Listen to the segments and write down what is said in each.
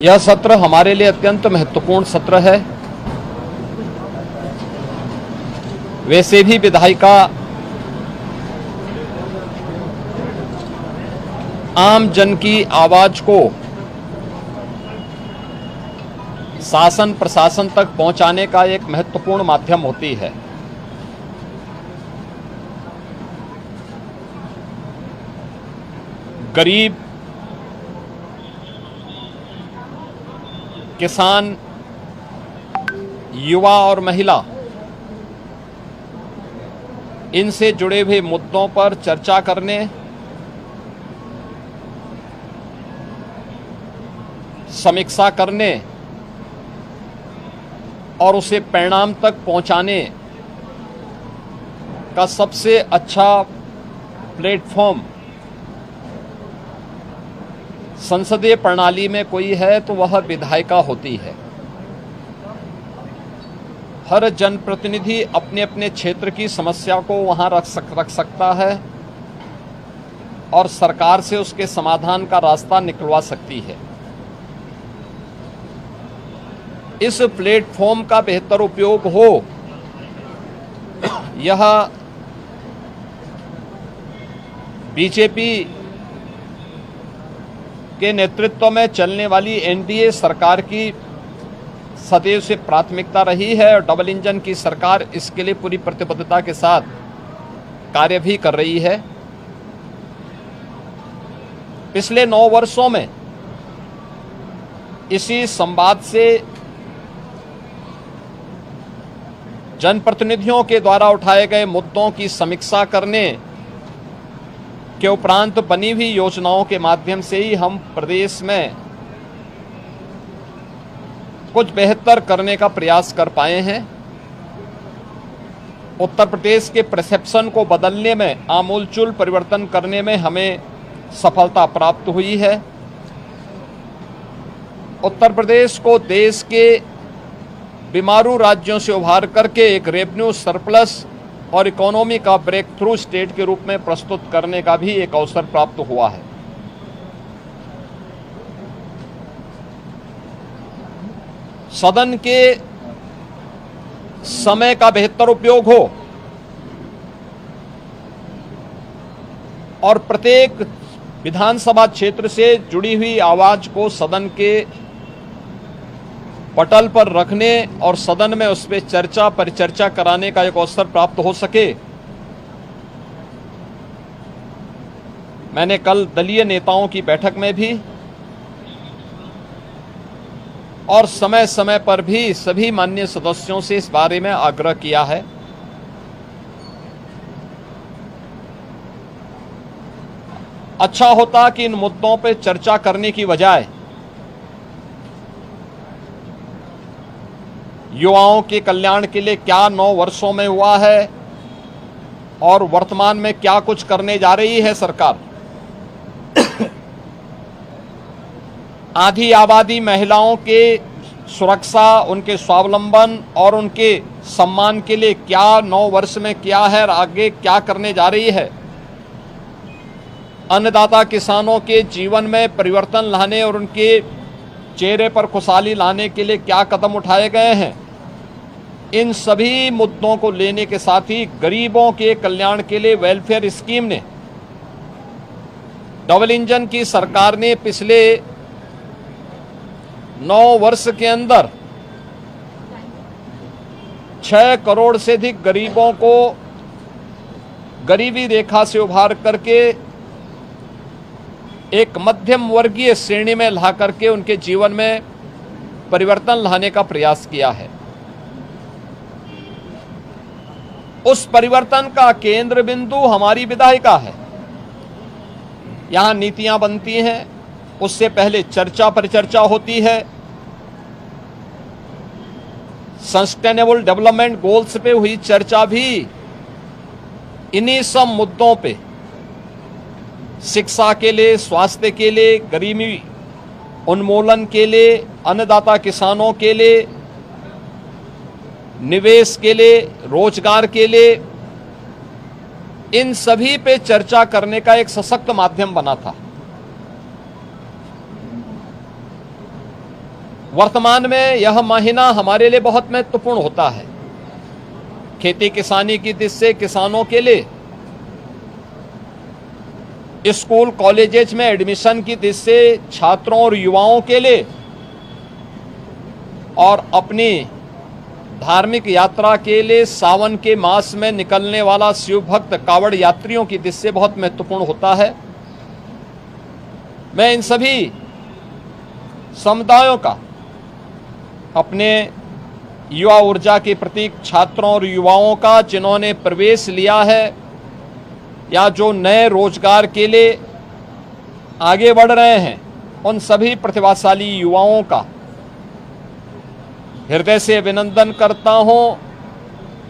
यह सत्र हमारे लिए अत्यंत महत्वपूर्ण सत्र है। वैसे भी विधायिका आम जन की आवाज को शासन प्रशासन तक पहुंचाने का एक महत्वपूर्ण माध्यम होती है। गरीब, किसान, युवा और महिला, इनसे जुड़े हुए मुद्दों पर चर्चा करने, समीक्षा करने और उसे परिणाम तक पहुंचाने का सबसे अच्छा प्लेटफॉर्म संसदीय प्रणाली में कोई है तो वह विधायिका होती है। हर जनप्रतिनिधि अपने अपने क्षेत्र की समस्या को वहां रख सकता है और सरकार से उसके समाधान का रास्ता निकलवा सकती है। इस प्लेटफॉर्म का बेहतर उपयोग हो, यह बीजेपी के नेतृत्व में चलने वाली एनडीए सरकार की सदैव से प्राथमिकता रही है और डबल इंजन की सरकार इसके लिए पूरी प्रतिबद्धता के साथ कार्य भी कर रही है। पिछले 9 वर्षों में इसी संवाद से जनप्रतिनिधियों के द्वारा उठाए गए मुद्दों की समीक्षा करने के उपरांत बनी हुई योजनाओं के माध्यम से ही हम प्रदेश में कुछ बेहतर करने का प्रयास कर पाए हैं। उत्तर प्रदेश के परसेप्शन को बदलने में, आमूलचूल परिवर्तन करने में हमें सफलता प्राप्त हुई है। उत्तर प्रदेश को देश के बीमारू राज्यों से उभार करके एक रेवेन्यू सरप्लस और इकोनॉमी का ब्रेक थ्रू स्टेट के रूप में प्रस्तुत करने का भी एक अवसर प्राप्त हुआ है। सदन के समय का बेहतर उपयोग हो और प्रत्येक विधानसभा क्षेत्र से जुड़ी हुई आवाज को सदन के पटल पर रखने और सदन में उस पर चर्चा परिचर्चा कराने का एक अवसर प्राप्त हो सके। मैंने कल दलीय नेताओं की बैठक में भी और समय समय पर भी सभी माननीय सदस्यों से इस बारे में आग्रह किया है। अच्छा होता कि इन मुद्दों पर चर्चा करने की बजाय युवाओं के कल्याण के लिए क्या 9 वर्षों में हुआ है और वर्तमान में क्या कुछ करने जा रही है सरकार। आधी आबादी महिलाओं के सुरक्षा, उनके स्वावलंबन और उनके सम्मान के लिए क्या 9 वर्ष में किया है और आगे क्या करने जा रही है। अन्नदाता किसानों के जीवन में परिवर्तन लाने और उनके चेहरे पर खुशहाली लाने के लिए क्या कदम उठाए गए हैं। इन सभी मुद्दों को लेने के साथ ही गरीबों के कल्याण के लिए वेलफेयर स्कीम ने, डबल इंजन की सरकार ने पिछले 9 वर्ष के अंदर 6 करोड़ से अधिक गरीबों को गरीबी रेखा से उभार करके एक मध्यम वर्गीय श्रेणी में ला करके उनके जीवन में परिवर्तन लाने का प्रयास किया है। उस परिवर्तन का केंद्र बिंदु हमारी विधायिका है। यहां नीतियां बनती हैं, उससे पहले चर्चा परिचर्चा होती है। सस्टेनेबल डेवलपमेंट गोल्स पे हुई चर्चा भी इन्हीं सब मुद्दों पे, शिक्षा के लिए, स्वास्थ्य के लिए, गरीबी उन्मूलन के लिए, अन्नदाता किसानों के लिए, निवेश के लिए, रोजगार के लिए, इन सभी पे चर्चा करने का एक सशक्त माध्यम बना था। वर्तमान में यह महीना हमारे लिए बहुत महत्वपूर्ण होता है। खेती किसानी की दृष्टि से किसानों के लिए, स्कूल कॉलेजेस में एडमिशन की दृष्टि से छात्रों और युवाओं के लिए, और अपनी धार्मिक यात्रा के लिए सावन के मास में निकलने वाला शिव भक्त कावड़ यात्रियों की दृष्टि से बहुत महत्वपूर्ण होता है। मैं इन सभी समुदायों का, अपने युवा ऊर्जा के प्रतीक छात्रों और युवाओं का जिन्होंने प्रवेश लिया है या जो नए रोजगार के लिए आगे बढ़ रहे हैं, उन सभी प्रतिभाशाली युवाओं का हृदय से अभिनंदन करता हूं,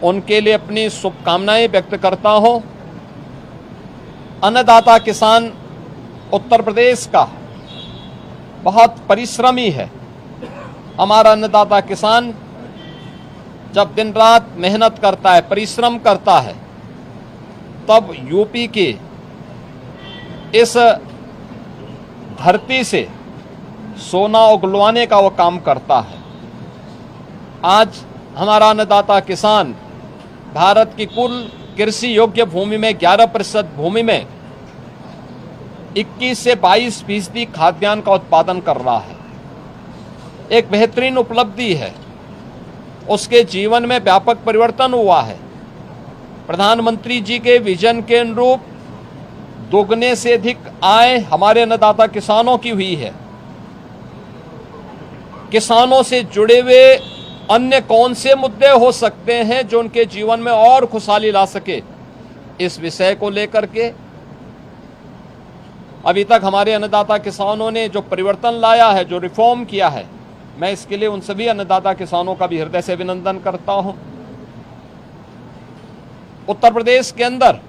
उनके लिए अपनी शुभकामनाएं व्यक्त करता हूं। अन्नदाता किसान उत्तर प्रदेश का बहुत परिश्रमी है। हमारा अन्नदाता किसान जब दिन रात मेहनत करता है, परिश्रम करता है, तब यूपी के इस धरती से सोना उगलवाने का वो काम करता है। आज हमारा अन्नदाता किसान भारत की कुल कृषि योग्य भूमि में 11% भूमि में 21 से 22% खाद्यान्न का उत्पादन कर रहा है। एक बेहतरीन उपलब्धि है। उसके जीवन में व्यापक परिवर्तन हुआ है। प्रधानमंत्री जी के विजन के अनुरूप दोगुने से अधिक आय हमारे अन्नदाता किसानों की हुई है। किसानों से जुड़े हुए अन्य कौन से मुद्दे हो सकते हैं जो उनके जीवन में और खुशहाली ला सके, इस विषय को लेकर के अभी तक हमारे अन्नदाता किसानों ने जो परिवर्तन लाया है, जो रिफॉर्म किया है, मैं इसके लिए उन सभी अन्नदाता किसानों का भी हृदय से अभिनंदन करता हूं। उत्तर प्रदेश के अंदर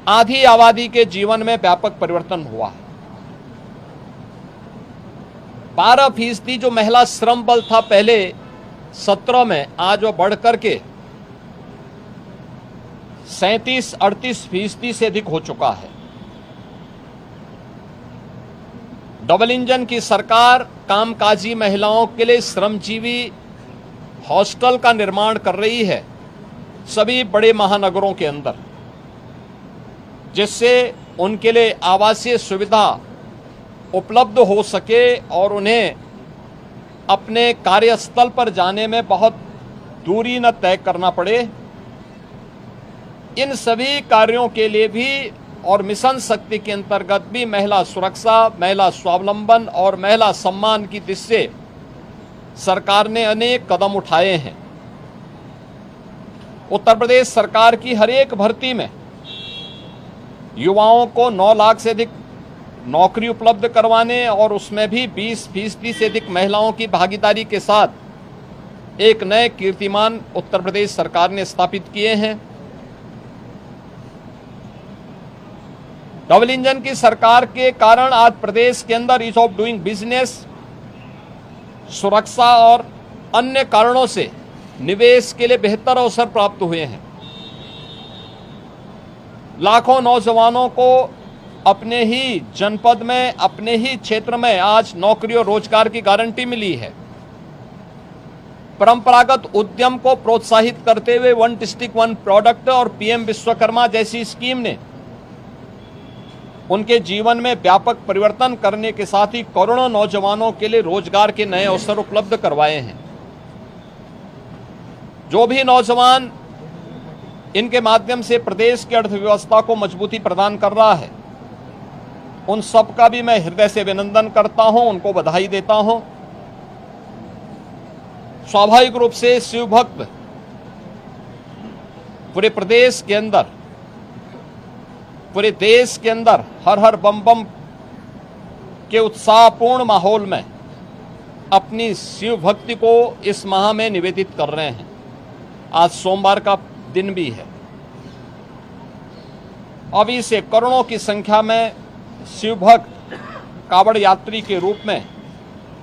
आधी आबादी के जीवन में व्यापक परिवर्तन हुआ है। 12% जो महिला श्रम बल था पहले 17 में, आज वो बढ़कर के 37-38% से अधिक हो चुका है। डबल इंजन की सरकार कामकाजी महिलाओं के लिए श्रमजीवी हॉस्टल का निर्माण कर रही है सभी बड़े महानगरों के अंदर, जिससे उनके लिए आवासीय सुविधा उपलब्ध हो सके और उन्हें अपने कार्यस्थल पर जाने में बहुत दूरी न तय करना पड़े। इन सभी कार्यों के लिए भी और मिशन शक्ति के अंतर्गत भी महिला सुरक्षा, महिला स्वावलंबन और महिला सम्मान की दृष्टि से सरकार ने अनेक कदम उठाए हैं। उत्तर प्रदेश सरकार की हर एक भर्ती में युवाओं को 9 लाख से अधिक नौकरी उपलब्ध करवाने और उसमें भी 20% से अधिक महिलाओं की भागीदारी के साथ एक नए कीर्तिमान उत्तर प्रदेश सरकार ने स्थापित किए हैं। डबल इंजन की सरकार के कारण आज प्रदेश के अंदर ईज ऑफ डूइंग बिजनेस, सुरक्षा और अन्य कारणों से निवेश के लिए बेहतर अवसर प्राप्त हुए हैं। लाखों नौजवानों को अपने ही जनपद में, अपने ही क्षेत्र में आज नौकरी और रोजगार की गारंटी मिली है। परंपरागत उद्यम को प्रोत्साहित करते हुए 1 डिस्ट्रिक्ट 1 प्रोडक्ट और पीएम विश्वकर्मा जैसी स्कीम ने उनके जीवन में व्यापक परिवर्तन करने के साथ ही करोड़ों नौजवानों के लिए रोजगार के नए अवसर उपलब्ध करवाए हैं। जो भी नौजवान इनके माध्यम से प्रदेश की अर्थव्यवस्था को मजबूती प्रदान कर रहा है, उन सब का भी मैं हृदय से अभिनंदन करता हूं, उनको बधाई देता हूं। स्वाभाविक रूप से शिव भक्त पूरे प्रदेश के अंदर, पूरे देश के अंदर हर हर बम बम के उत्साहपूर्ण माहौल में अपनी शिव भक्ति को इस माह में निवेदित कर रहे हैं। आज सोमवार का दिन भी है। अभी से करोड़ों की संख्या में शिव भक्त कावड़ यात्री के रूप में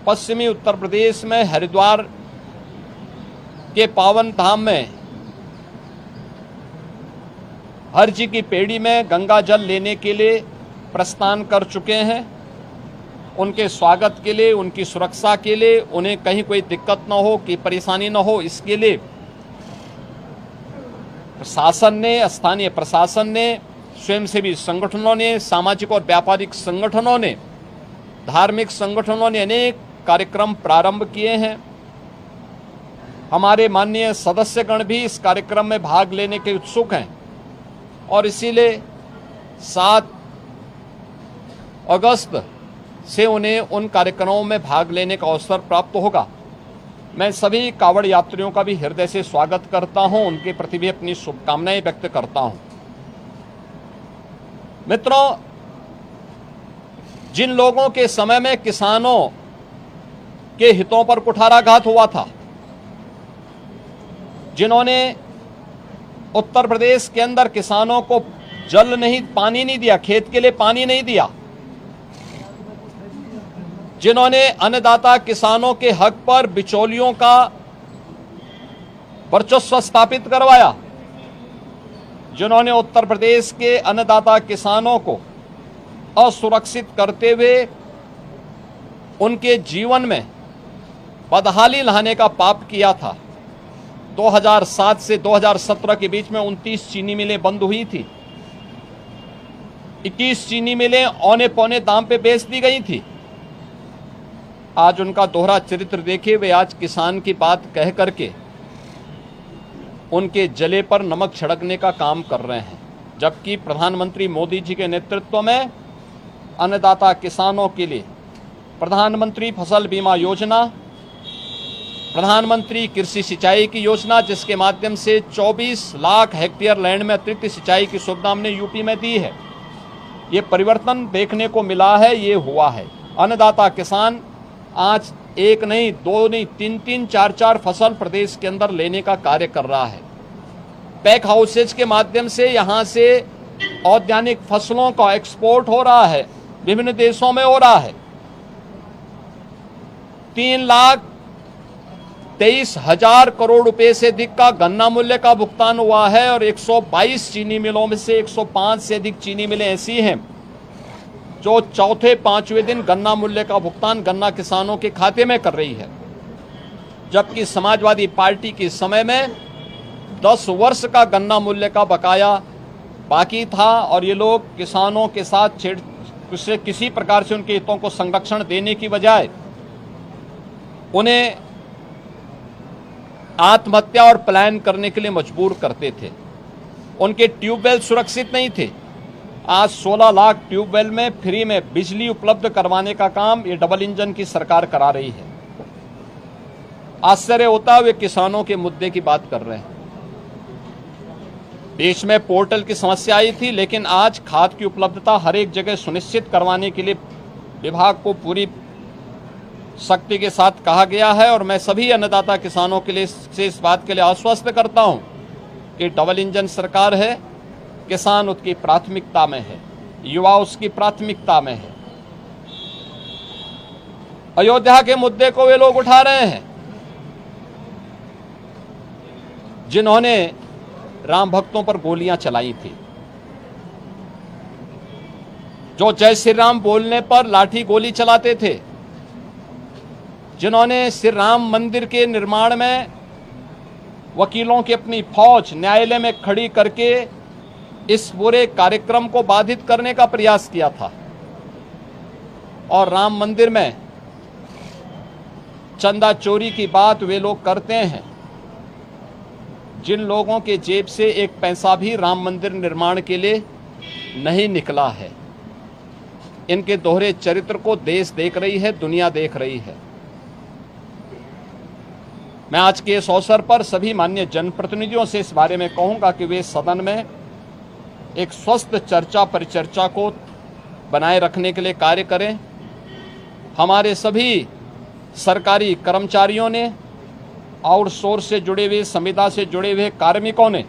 पश्चिमी उत्तर प्रदेश में हरिद्वार के पावन धाम में हर जी की पेड़ी में गंगा जल लेने के लिए प्रस्थान कर चुके हैं। उनके स्वागत के लिए, उनकी सुरक्षा के लिए, उन्हें कहीं कोई दिक्कत न हो, कि परेशानी न हो, इसके लिए प्रशासन ने, स्थानीय प्रशासन ने, स्वयंसेवी संगठनों ने, सामाजिक और व्यापारिक संगठनों ने, धार्मिक संगठनों ने अनेक कार्यक्रम प्रारंभ किए हैं। हमारे माननीय सदस्यगण भी इस कार्यक्रम में भाग लेने के उत्सुक हैं और इसीलिए 7 अगस्त से उन्हें उन कार्यक्रमों में भाग लेने का अवसर प्राप्त होगा। मैं सभी कांवड़ यात्रियों का भी हृदय से स्वागत करता हूं, उनके प्रति भी अपनी शुभकामनाएं व्यक्त करता हूं। मित्रों, जिन लोगों के समय में किसानों के हितों पर कुठाराघात हुआ था, जिन्होंने उत्तर प्रदेश के अंदर किसानों को जल नहीं, पानी नहीं दिया, खेत के लिए पानी नहीं दिया, जिन्होंने अन्नदाता किसानों के हक पर बिचौलियों का वर्चस्व स्थापित करवाया, जिन्होंने उत्तर प्रदेश के अन्नदाता किसानों को असुरक्षित करते हुए उनके जीवन में बदहाली लाने का पाप किया था। 2007 से 2017 के बीच में 29 चीनी मिलें बंद हुई थी, 21 चीनी मिलें औने पौने दाम पे बेच दी गई थी। आज उनका दोहरा चरित्र देखिए, वे आज किसान की बात कह करके उनके जले पर नमक छिड़कने का काम कर रहे हैं, जबकि प्रधानमंत्री मोदी जी के नेतृत्व में अन्नदाता किसानों के लिए प्रधानमंत्री फसल बीमा योजना, प्रधानमंत्री कृषि सिंचाई की योजना, जिसके माध्यम से 24 लाख हेक्टेयर लैंड में अतिरिक्त सिंचाई की सुविधा हमने यूपी में दी है। ये परिवर्तन देखने को मिला है, ये हुआ है। अन्नदाता किसान आज 1 नहीं, 2 नहीं, 3-3, 4-4 फसल प्रदेश के अंदर लेने का कार्य कर रहा है। पैक हाउसेज के माध्यम से यहाँ से औद्यानिक फसलों का एक्सपोर्ट हो रहा है, विभिन्न देशों में हो रहा है। 3,23,000 करोड़ रुपए से अधिक का गन्ना मूल्य का भुगतान हुआ है और 122 चीनी मिलों में से 105 से अधिक चीनी मिलें ऐसी हैं जो चौथे 5वें दिन गन्ना मूल्य का भुगतान गन्ना किसानों के खाते में कर रही है, जबकि समाजवादी पार्टी के समय में 10 वर्ष का गन्ना मूल्य का बकाया बाकी था और ये लोग किसानों के साथ किसी प्रकार से उनके हितों को संरक्षण देने की बजाय उन्हें आत्महत्या और पलायन करने के लिए मजबूर करते थे। उनके ट्यूबवेल सुरक्षित नहीं थे। आज 16 लाख ट्यूबवेल में फ्री में बिजली उपलब्ध करवाने का काम ये डबल इंजन की सरकार करा रही है। आश्चर्य होता है, वे किसानों के मुद्दे की बात कर रहे हैं। देश में पोर्टल की समस्या आई थी, लेकिन आज खाद की उपलब्धता हर एक जगह सुनिश्चित करवाने के लिए विभाग को पूरी शक्ति के साथ कहा गया है और मैं सभी अन्नदाता किसानों के लिए से इस बात के लिए आश्वस्त करता हूं कि डबल इंजन सरकार है, किसान उसकी प्राथमिकता में है, युवा उसकी प्राथमिकता में है। अयोध्या के मुद्दे को वे लोग उठा रहे हैं जिन्होंने राम भक्तों पर गोलियां चलाई थी, जो जय श्री राम बोलने पर लाठी गोली चलाते थे, जिन्होंने श्री राम मंदिर के निर्माण में वकीलों की अपनी फौज न्यायालय में खड़ी करके इस पूरे कार्यक्रम को बाधित करने का प्रयास किया था। और राम मंदिर में चंदा चोरी की बात वे लोग करते हैं जिन लोगों के जेब से एक पैसा भी राम मंदिर निर्माण के लिए नहीं निकला है। इनके दोहरे चरित्र को देश देख रही है, दुनिया देख रही है। मैं आज के इस अवसर पर सभी माननीय जनप्रतिनिधियों से इस बारे में कहूंगा कि वे सदन में एक स्वस्थ चर्चा परिचर्चा को बनाए रखने के लिए कार्य करें। हमारे सभी सरकारी कर्मचारियों ने, आउटसोर्स से जुड़े हुए, संविदा से जुड़े हुए कार्मिकों ने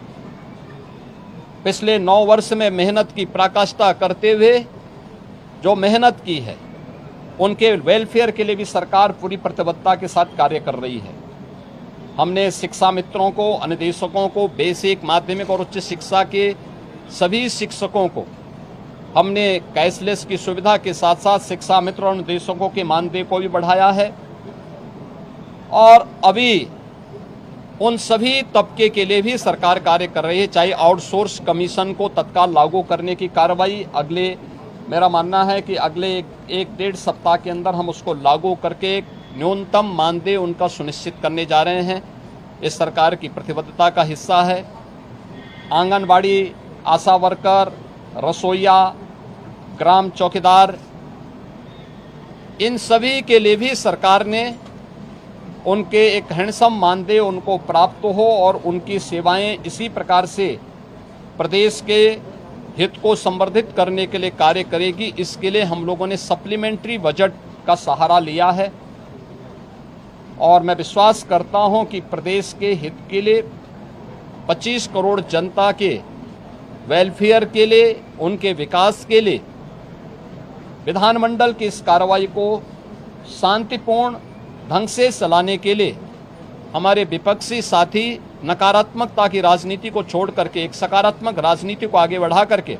पिछले 9 वर्ष में मेहनत की पराकाष्ठा करते हुए जो मेहनत की है, उनके वेलफेयर के लिए भी सरकार पूरी प्रतिबद्धता के साथ कार्य कर रही है। हमने शिक्षा मित्रों को, अनुदेशकों को, बेसिक, माध्यमिक और उच्च शिक्षा के सभी शिक्षकों को हमने कैशलेस की सुविधा के साथ साथ शिक्षा मित्र और निदेशकों के मानदेय को भी बढ़ाया है और अभी उन सभी तबके के लिए भी सरकार कार्य कर रही है। चाहे आउटसोर्स कमीशन को तत्काल लागू करने की कार्रवाई मेरा मानना है कि अगले एक डेढ़ सप्ताह के अंदर हम उसको लागू करके न्यूनतम मानदेय उनका सुनिश्चित करने जा रहे हैं। इस सरकार की प्रतिबद्धता का हिस्सा है। आंगनबाड़ी, आशा वर्कर, रसोइया, ग्राम चौकीदार, इन सभी के लिए भी सरकार ने उनके एक हैंडसम मानदेय उनको प्राप्त हो और उनकी सेवाएं इसी प्रकार से प्रदेश के हित को संवर्धित करने के लिए कार्य करेगी। इसके लिए हम लोगों ने सप्लीमेंट्री बजट का सहारा लिया है और मैं विश्वास करता हूं कि प्रदेश के हित के लिए 25 करोड़ जनता के वेलफेयर के लिए, उनके विकास के लिए विधानमंडल की इस कार्रवाई को शांतिपूर्ण ढंग से चलाने के लिए हमारे विपक्षी साथी नकारात्मकता की राजनीति को छोड़ करके एक सकारात्मक राजनीति को आगे बढ़ा करके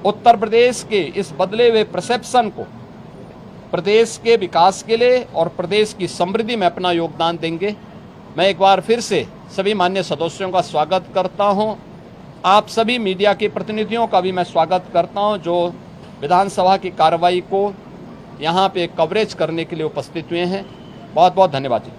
उत्तर प्रदेश के इस बदले हुए परसेप्शन को प्रदेश के विकास के लिए और प्रदेश की समृद्धि में अपना योगदान देंगे। मैं एक बार फिर से सभी माननीय सदस्यों का स्वागत करता हूं। आप सभी मीडिया के प्रतिनिधियों का भी मैं स्वागत करता हूं जो विधानसभा की कार्रवाई को यहां पे कवरेज करने के लिए उपस्थित हुए हैं। बहुत बहुत धन्यवाद जी।